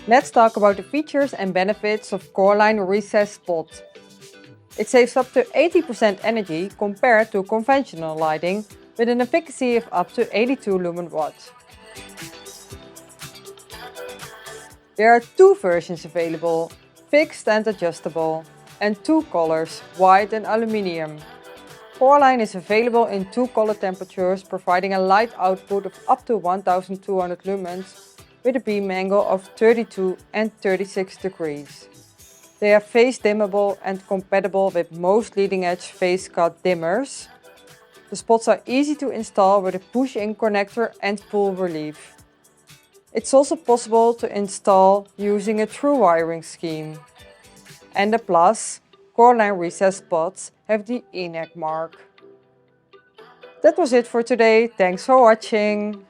Let's talk about the features and benefits of CoreLine recessed spot. It saves up to 80% energy compared to conventional lighting with an efficacy of up to 82 lumen watts. There are two versions available, fixed and adjustable, and two colors, white and aluminium. CoreLine is available in two color temperatures, providing a light output of up to 1200 lumens with a beam angle of 32 and 36 degrees. They are phase dimmable and compatible with most leading-edge phase cut dimmers. The spots are easy to install with a push-in connector and full relief. It's also possible to install using a true wiring scheme. And the plus, CoreLine recessed spots have the ENAC mark. That was it for today. Thanks for watching.